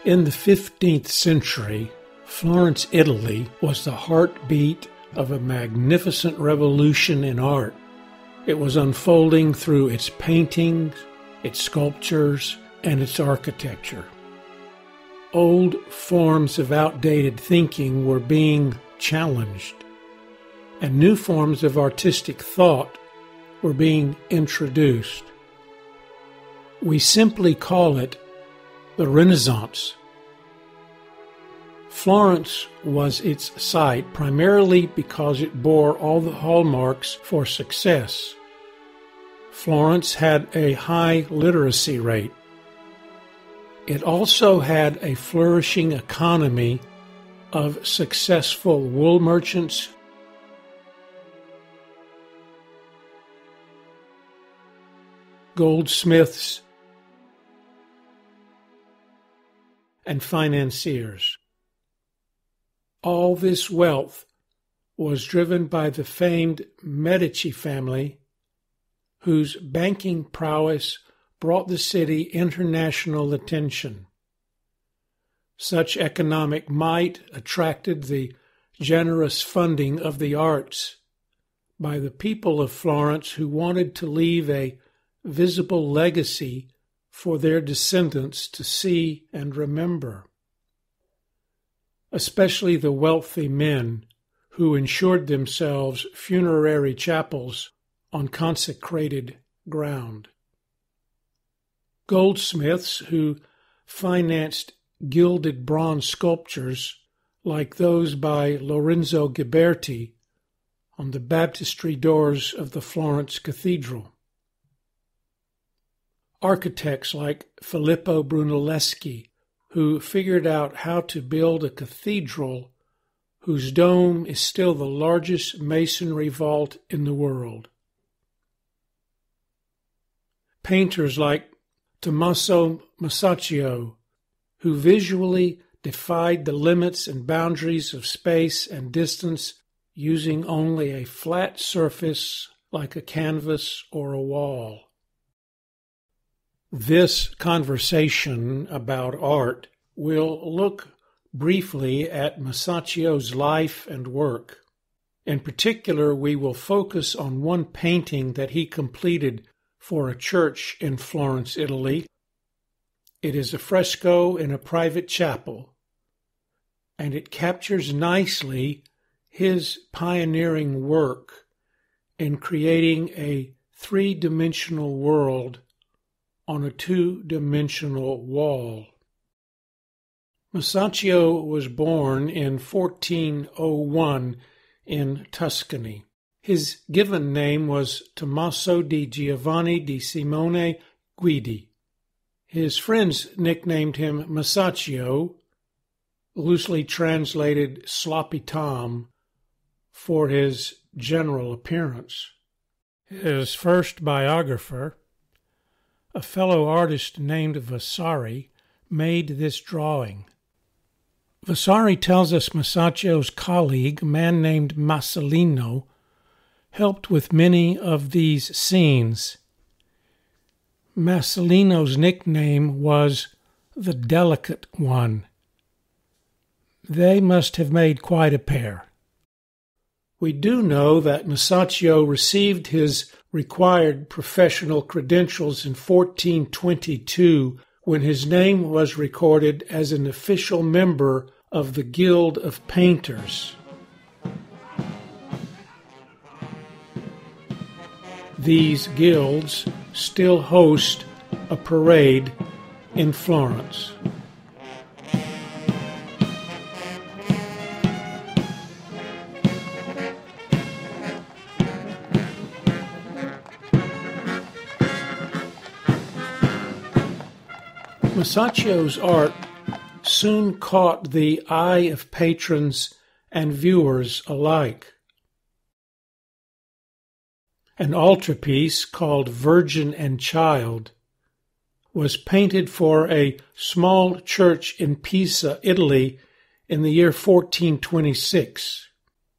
In the 15th century, Florence, Italy was the heartbeat of a magnificent revolution in art. It was unfolding through its paintings, its sculptures, and its architecture. Old forms of outdated thinking were being challenged, and new forms of artistic thought were being introduced. We simply call it the Renaissance. Florence was its site primarily because it bore all the hallmarks for success. Florence had a high literacy rate. It also had a flourishing economy of successful wool merchants, goldsmiths, and financiers. All this wealth was driven by the famed Medici family, whose banking prowess brought the city international attention. Such economic might attracted the generous funding of the arts by the people of Florence who wanted to leave a visible legacy for their descendants to see and remember. Especially the wealthy men who ensured themselves funerary chapels on consecrated ground. Goldsmiths who financed gilded bronze sculptures like those by Lorenzo Ghiberti on the baptistry doors of the Florence Cathedral. Architects like Filippo Brunelleschi, who figured out how to build a cathedral whose dome is still the largest masonry vault in the world. Painters like Tommaso Masaccio, who visually defied the limits and boundaries of space and distance using only a flat surface like a canvas or a wall. This conversation about art will look briefly at Masaccio's life and work. In particular, we will focus on one painting that he completed for a church in Florence, Italy. It is a fresco in a private chapel, and it captures nicely his pioneering work in creating a three-dimensional world on a two-dimensional wall. Masaccio was born in 1401 in Tuscany. His given name was Tommaso di Giovanni di Simone Guidi. His friends nicknamed him Masaccio, loosely translated Sloppy Tom, for his general appearance. His first biographer, a fellow artist named Vasari, made this drawing. Vasari tells us Masaccio's colleague, a man named Masolino, helped with many of these scenes. Masolino's nickname was the Delicate One. They must have made quite a pair. We do know that Masaccio received his required professional credentials in 1422 when his name was recorded as an official member of the Guild of Painters. These guilds still host a parade in Florence. Masaccio's art soon caught the eye of patrons and viewers alike. An altarpiece called Virgin and Child was painted for a small church in Pisa, Italy, in the year 1426.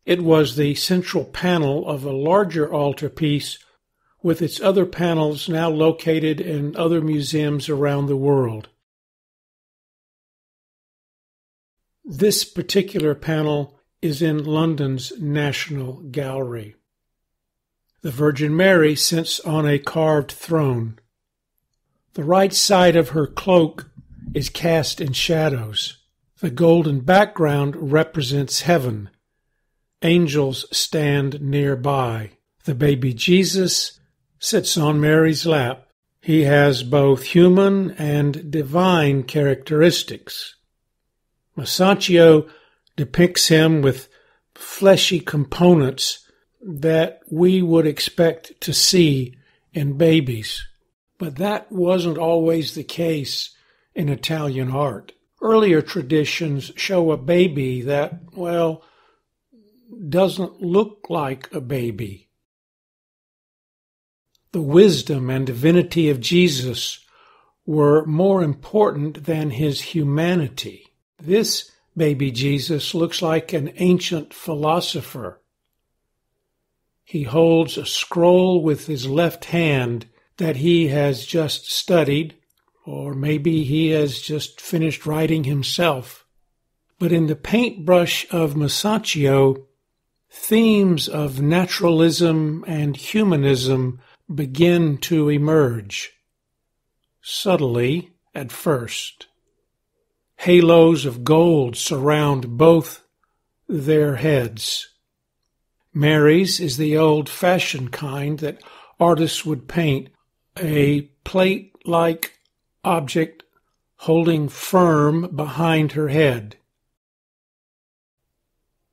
It was the central panel of a larger altarpiece with its other panels now located in other museums around the world. This particular panel is in London's National Gallery. The Virgin Mary sits on a carved throne. The right side of her cloak is cast in shadows. The golden background represents heaven. Angels stand nearby. The baby Jesus sits on Mary's lap. He has both human and divine characteristics. Masaccio depicts him with fleshy components that we would expect to see in babies. But that wasn't always the case in Italian art. Earlier traditions show a baby that, well, doesn't look like a baby. The wisdom and divinity of Jesus were more important than his humanity. This baby Jesus looks like an ancient philosopher. He holds a scroll with his left hand that he has just studied, or maybe he has just finished writing himself. But in the paintbrush of Masaccio, themes of naturalism and humanism begin to emerge, subtly at first. Halos of gold surround both their heads. Mary's is the old-fashioned kind that artists would paint, a plate-like object holding firm behind her head.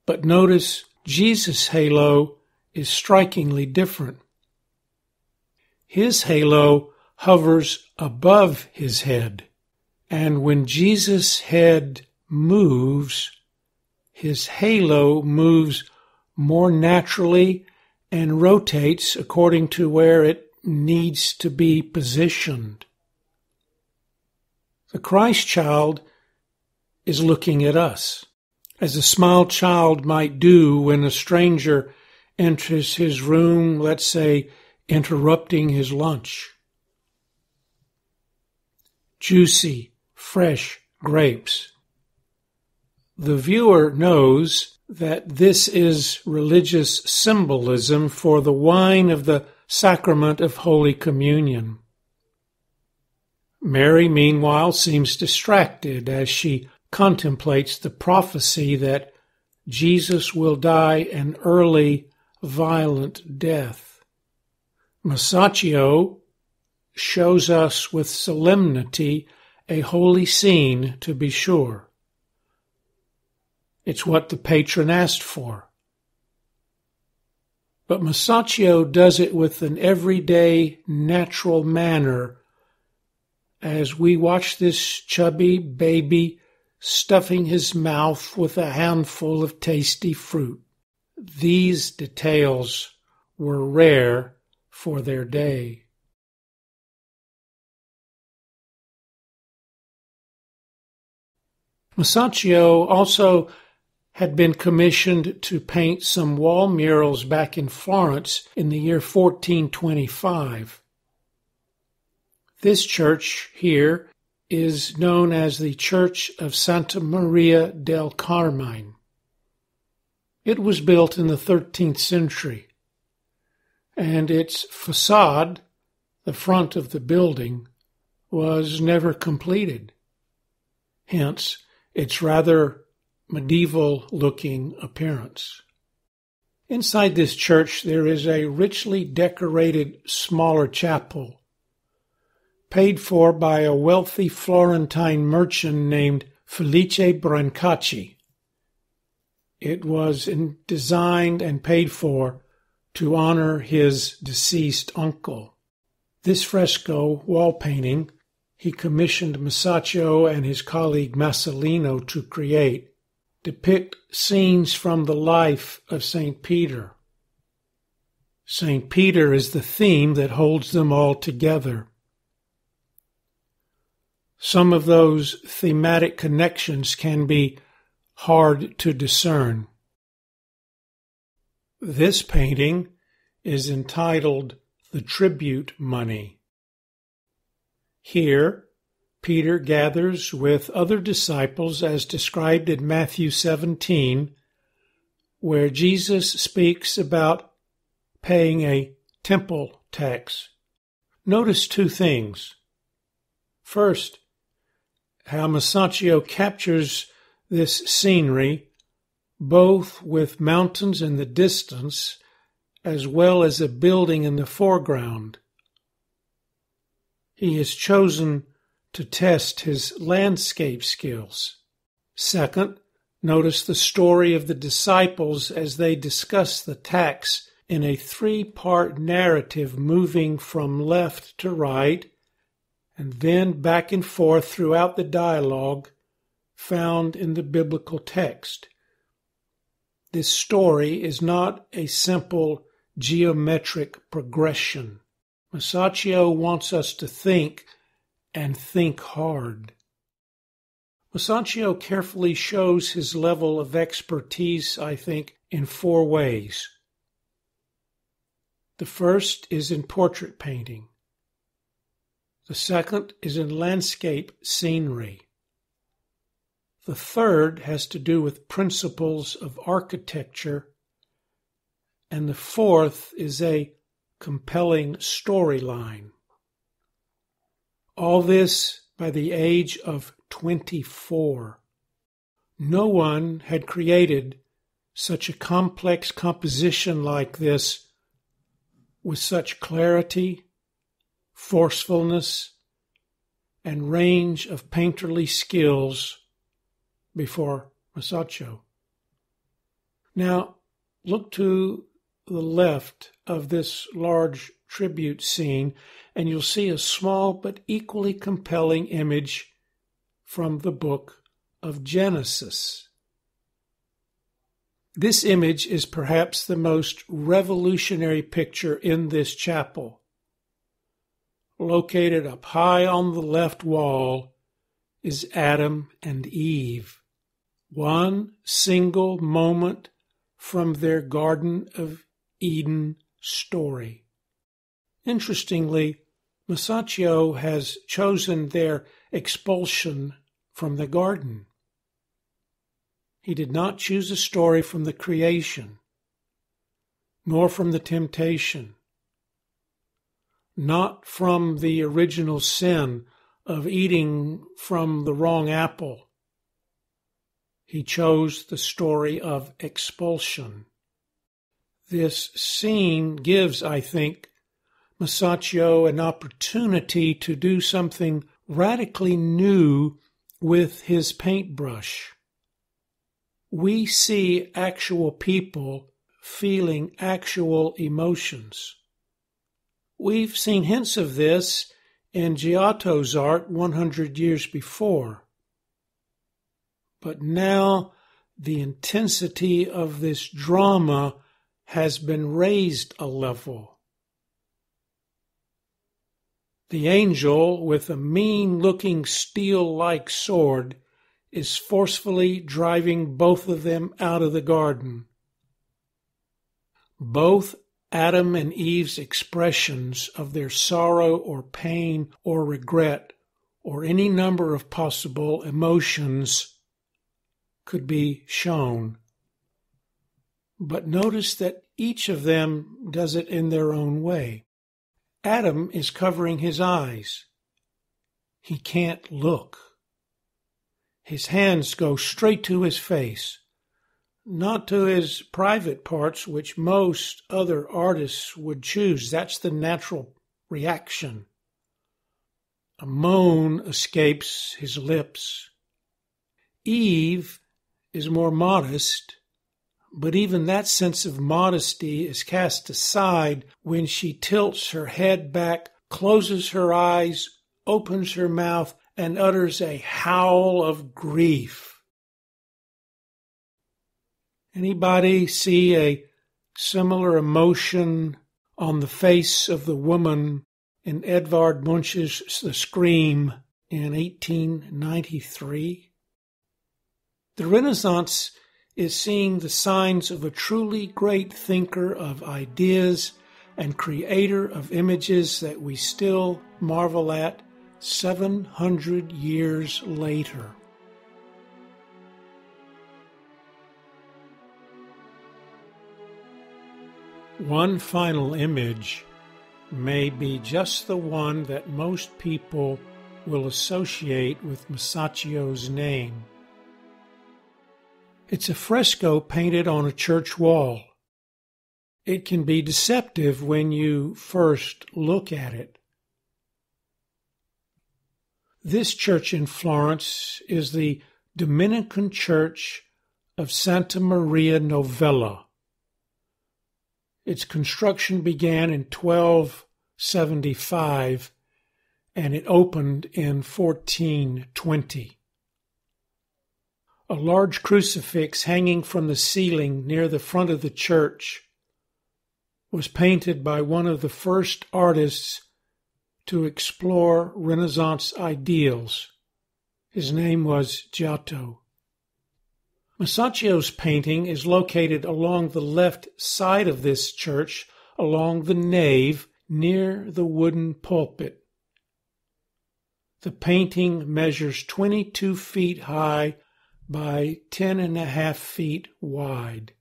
But notice Jesus' halo is strikingly different. His halo hovers above his head, and when Jesus' head moves, his halo moves more naturally and rotates according to where it needs to be positioned. The Christ child is looking at us, as a small child might do when a stranger enters his room, let's say, interrupting his lunch. Juicy, fresh grapes. The viewer knows that this is religious symbolism for the wine of the sacrament of Holy Communion. Mary, meanwhile, seems distracted as she contemplates the prophecy that Jesus will die an early, violent death. Masaccio shows us with solemnity a holy scene, to be sure. It's what the patron asked for. But Masaccio does it with an everyday, natural manner as we watch this chubby baby stuffing his mouth with a handful of tasty fruit. These details were rare for their day. Masaccio also had been commissioned to paint some wall murals back in Florence in the year 1425. This church here is known as the Church of Santa Maria del Carmine. It was built in the 13th century, and its facade, the front of the building, was never completed. Hence, its rather medieval-looking appearance. Inside this church there is a richly decorated smaller chapel, paid for by a wealthy Florentine merchant named Felice Brancacci. It was designed and paid for to honor his deceased uncle. This fresco wall painting he commissioned Masaccio and his colleague Masolino to create depict scenes from the life of St. Peter. St. Peter is the theme that holds them all together. Some of those thematic connections can be hard to discern. This painting is entitled The Tribute Money. Here, Peter gathers with other disciples as described in Matthew 17, where Jesus speaks about paying a temple tax. Notice two things. First, how Masaccio captures this scenery, both with mountains in the distance as well as a building in the foreground. He has chosen to test his landscape skills. Second, notice the story of the disciples as they discuss the tax in a three-part narrative moving from left to right and then back and forth throughout the dialogue found in the biblical text. This story is not a simple geometric progression. Masaccio wants us to think and think hard. Masaccio carefully shows his level of expertise, I think, in four ways. The first is in portrait painting. The second is in landscape scenery. The third has to do with principles of architecture. And the fourth is a compelling storyline. All this by the age of 24. No one had created such a complex composition like this with such clarity, forcefulness, and range of painterly skills before Masaccio. Now, look to the left of this large tribute scene, and you'll see a small but equally compelling image from the book of Genesis. This image is perhaps the most revolutionary picture in this chapel. Located up high on the left wall is Adam and Eve. One single moment from their Garden of Eden story. Interestingly, Masaccio has chosen their expulsion from the garden. He did not choose a story from the creation, nor from the temptation, not from the original sin of eating from the wrong apple. He chose the story of expulsion. This scene gives, I think, Masaccio an opportunity to do something radically new with his paintbrush. We see actual people feeling actual emotions. We've seen hints of this in Giotto's art 100 years before. But now the intensity of this drama has been raised a level. The angel, with a mean-looking steel-like sword, is forcefully driving both of them out of the garden. Both Adam and Eve's expressions of their sorrow or pain or regret or any number of possible emotions could be shown. But notice that each of them does it in their own way. Adam is covering his eyes. He can't look. His hands go straight to his face, not to his private parts, which most other artists would choose. That's the natural reaction. A moan escapes his lips. Eve is more modest, but even that sense of modesty is cast aside when she tilts her head back, closes her eyes, opens her mouth, and utters a howl of grief. Anybody see a similar emotion on the face of the woman in Edvard Munch's The Scream in 1893? The Renaissance is seeing the signs of a truly great thinker of ideas and creator of images that we still marvel at 700 years later. One final image may be just the one that most people will associate with Masaccio's name. It's a fresco painted on a church wall. It can be deceptive when you first look at it. This church in Florence is the Dominican Church of Santa Maria Novella. Its construction began in 1275 and it opened in 1420. A large crucifix hanging from the ceiling near the front of the church was painted by one of the first artists to explore Renaissance ideals. His name was Giotto. Masaccio's painting is located along the left side of this church, along the nave, near the wooden pulpit. The painting measures 22 feet high by 10.5 feet wide.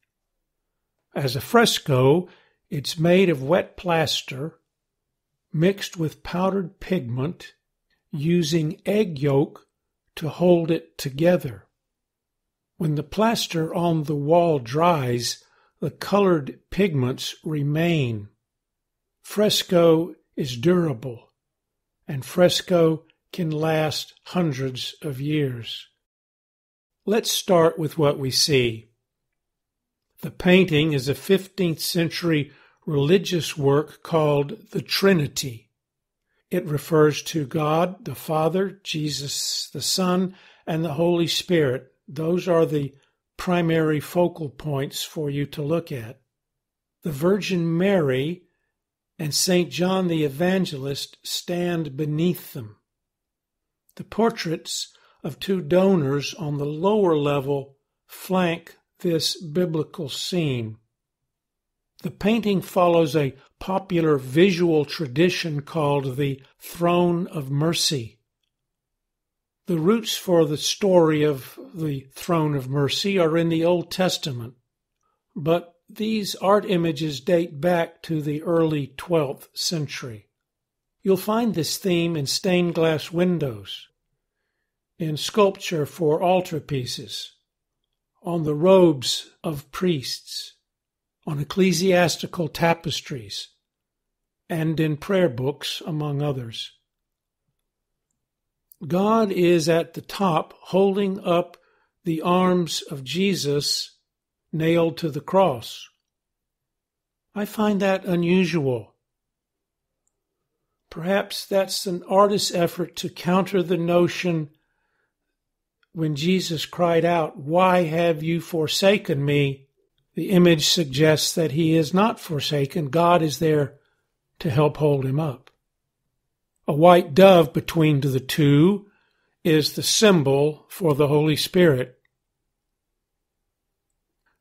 As a fresco, it's made of wet plaster mixed with powdered pigment, using egg yolk to hold it together. When the plaster on the wall dries, the colored pigments remain. Fresco is durable, and fresco can last hundreds of years. Let's start with what we see. The painting is a 15th century religious work called the Trinity. It refers to God the Father, Jesus the Son, and the Holy Spirit. Those are the primary focal points for you to look at. The Virgin Mary and St. John the Evangelist stand beneath them. The portraits of two donors on the lower level flank this biblical scene. The painting follows a popular visual tradition called the Throne of Mercy. The roots for the story of the Throne of Mercy are in the Old Testament, but these art images date back to the early 12th century. You'll find this theme in stained glass windows, in sculpture for altarpieces, on the robes of priests, on ecclesiastical tapestries, and in prayer books, among others. God is at the top holding up the arms of Jesus nailed to the cross. I find that unusual. Perhaps that's an artist's effort to counter the notion when Jesus cried out, "Why have you forsaken me?" The image suggests that he is not forsaken. God is there to help hold him up. A white dove between the two is the symbol for the Holy Spirit.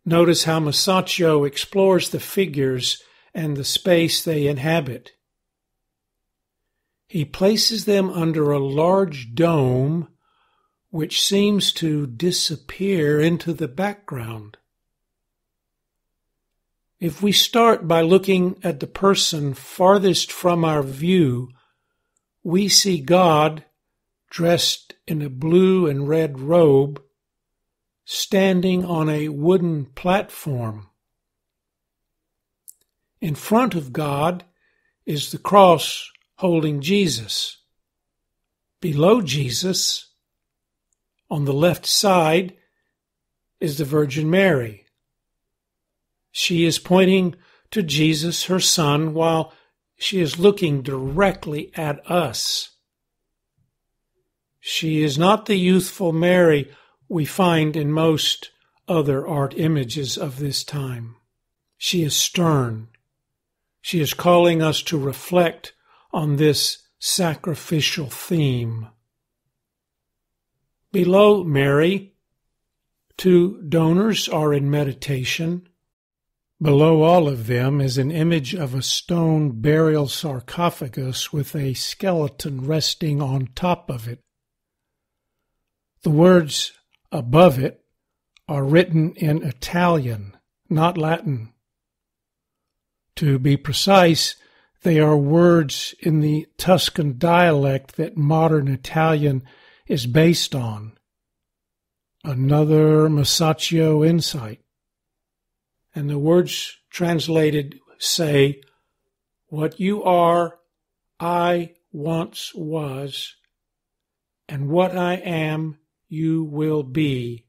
Notice how Masaccio explores the figures and the space they inhabit. He places them under a large dome which seems to disappear into the background. If we start by looking at the person farthest from our view, we see God, dressed in a blue and red robe, standing on a wooden platform. In front of God is the cross holding Jesus. Below Jesus, on the left side, is the Virgin Mary. She is pointing to Jesus, her son, while she is looking directly at us. She is not the youthful Mary we find in most other art images of this time. She is stern. She is calling us to reflect on this sacrificial theme. Below Mary, two donors are in meditation. Below all of them is an image of a stone burial sarcophagus with a skeleton resting on top of it. The words above it are written in Italian, not Latin. To be precise, they are words in the Tuscan dialect that modern Italian is based on. Another Masaccio insight. And the words translated say, "What you are, I once was, and what I am, you will be.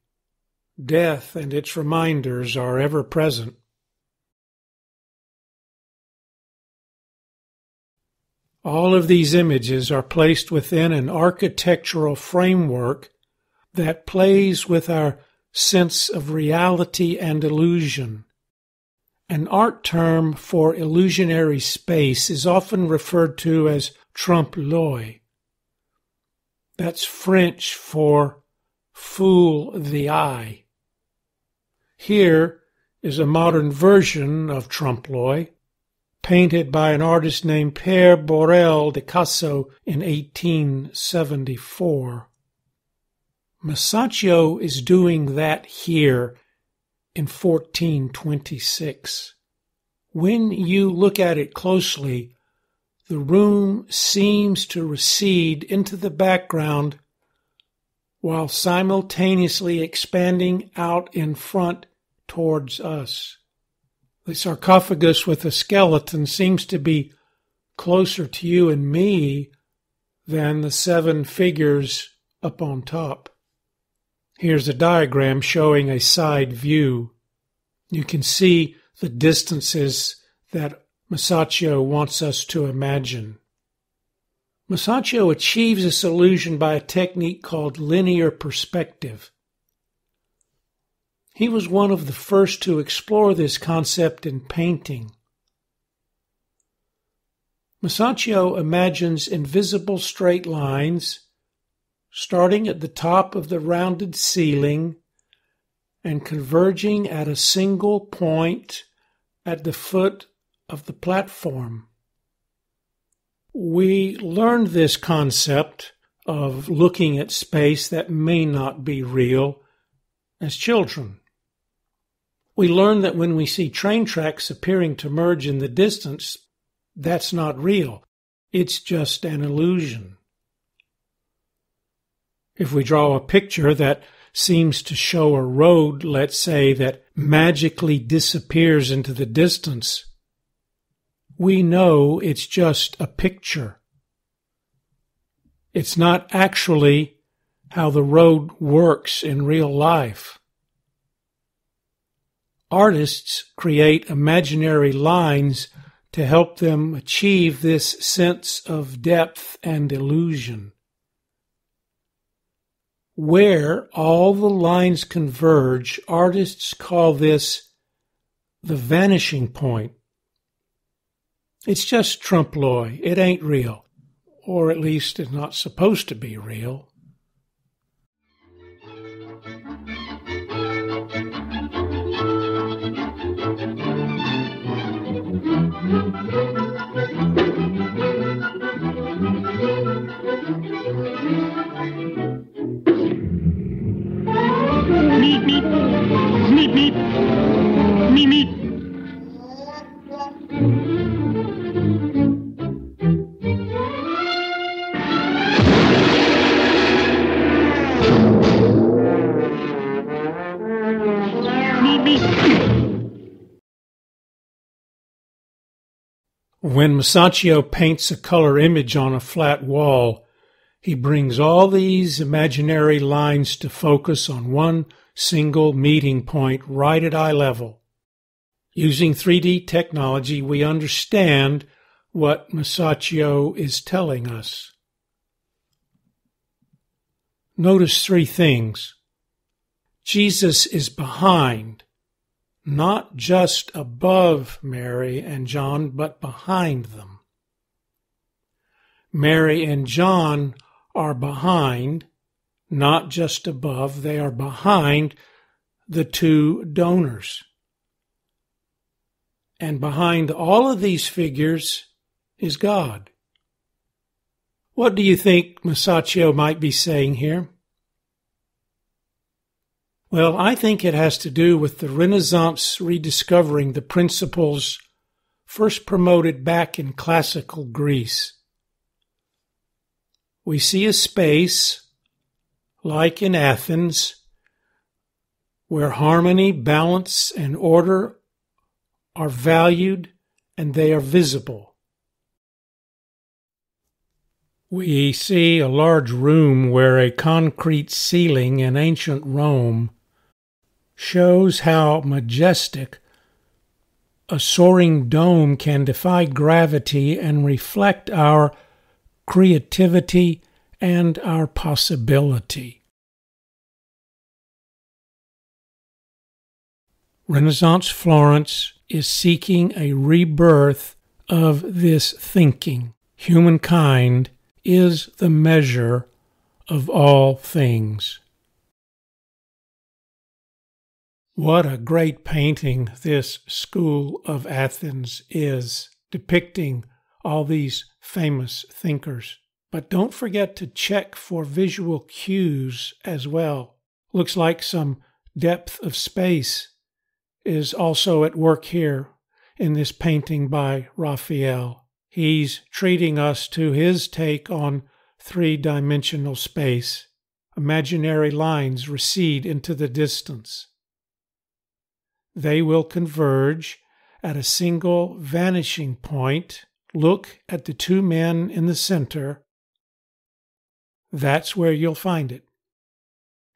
Death and its reminders are ever present." All of these images are placed within an architectural framework that plays with our sense of reality and illusion. An art term for illusionary space is often referred to as trompe-l'œil. That's French for fool the eye. Here is a modern version of trompe-l'œil, painted by an artist named Pere Borel de Casso in 1874. Masaccio is doing that here in 1426. When you look at it closely, the room seems to recede into the background while simultaneously expanding out in front towards us. The sarcophagus with the skeleton seems to be closer to you and me than the 7 figures up on top. Here's a diagram showing a side view. You can see the distances that Masaccio wants us to imagine. Masaccio achieves this illusion by a technique called linear perspective. He was one of the first to explore this concept in painting. Masaccio imagines invisible straight lines starting at the top of the rounded ceiling and converging at a single point at the foot of the platform. We learned this concept of looking at space that may not be real as children. We learned that when we see train tracks appearing to merge in the distance, that's not real. It's just an illusion. If we draw a picture that seems to show a road, let's say, that magically disappears into the distance, we know it's just a picture. It's not actually how the road works in real life. Artists create imaginary lines to help them achieve this sense of depth and illusion. Where all the lines converge, artists call this the vanishing point. It's just trompe-l'œil. It ain't real. Or at least it's not supposed to be real. Meep, meep, meep, meep, meep, meep. When Masaccio paints a color image on a flat wall, he brings all these imaginary lines to focus on one single meeting point right at eye level. Using 3D technology, we understand what Masaccio is telling us. Notice 3 things. Jesus is behind, not just above Mary and John, but behind them. Mary and John are behind, not just above, they are behind the 2 donors. And behind all of these figures is God. What do you think Masaccio might be saying here? Well, I think it has to do with the Renaissance rediscovering the principles first promoted back in classical Greece. We see a space, like in Athens, where harmony, balance, and order are valued and they are visible. We see a large room where a concrete ceiling in ancient Rome shows how majestic a soaring dome can defy gravity and reflect our creativity and our possibility. Renaissance Florence is seeking a rebirth of this thinking. Humankind is the measure of all things. What a great painting this School of Athens is, depicting all these famous thinkers. But don't forget to check for visual cues as well. Looks like some depth of space is also at work here in this painting by Raphael. He's treating us to his take on three-dimensional space. Imaginary lines recede into the distance. They will converge at a single vanishing point. Look at the two men in the center. That's where you'll find it.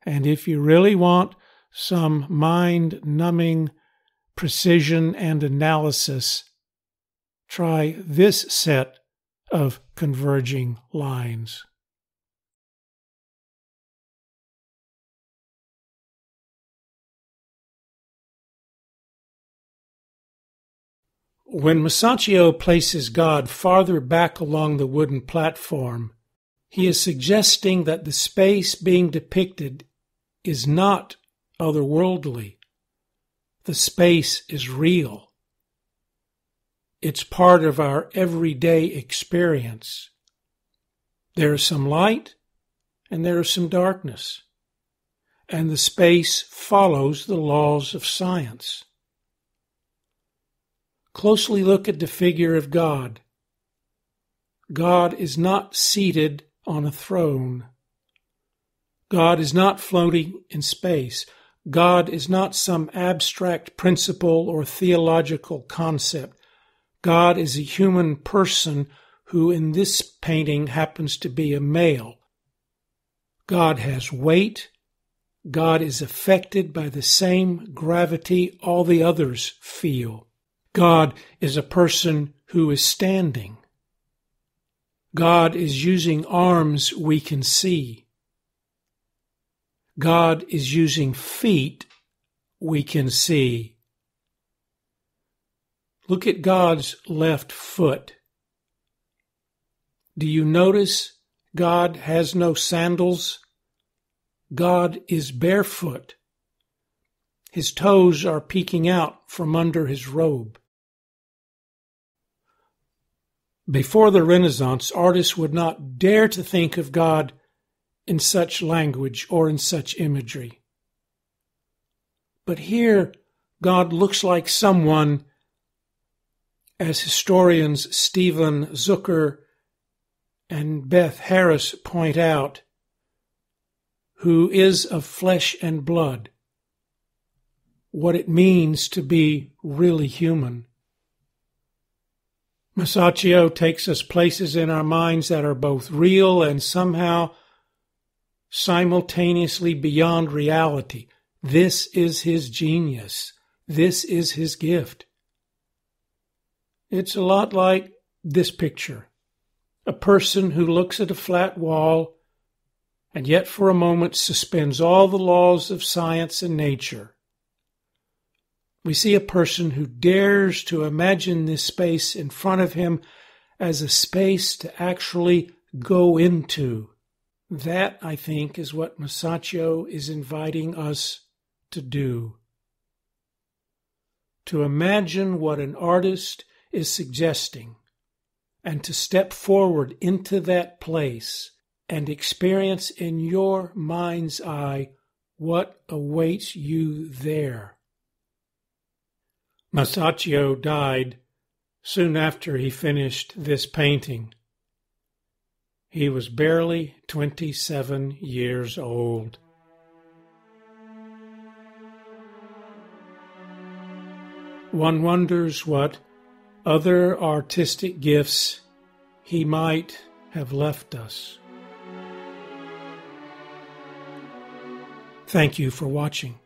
And if you really want some mind-numbing precision and analysis, try this set of converging lines. When Masaccio places God farther back along the wooden platform, he is suggesting that the space being depicted is not otherworldly. The space is real. It's part of our everyday experience. There is some light and there is some darkness, and the space follows the laws of science. Closely look at the figure of God. God is not seated on a throne. God is not floating in space. God is not some abstract principle or theological concept. God is a human person who in this painting happens to be a male. God has weight. God is affected by the same gravity all the others feel. God is a person who is standing. God is using arms we can see. God is using feet we can see. Look at God's left foot. Do you notice God has no sandals? God is barefoot. His toes are peeking out from under his robe. Before the Renaissance, artists would not dare to think of God in such language or in such imagery. But here, God looks like someone, as historians Stephen Zucker and Beth Harris point out, who is of flesh and blood, what it means to be really human. Masaccio takes us places in our minds that are both real and somehow simultaneously beyond reality. This is his genius. This is his gift. It's a lot like this picture. A person who looks at a flat wall and yet for a moment suspends all the laws of science and nature. We see a person who dares to imagine this space in front of him as a space to actually go into. That, I think, is what Masaccio is inviting us to do. to imagine what an artist is suggesting and to step forward into that place and experience in your mind's eye what awaits you there. Masaccio died soon after he finished this painting. He was barely 27 years old. One wonders what other artistic gifts he might have left us. Thank you for watching.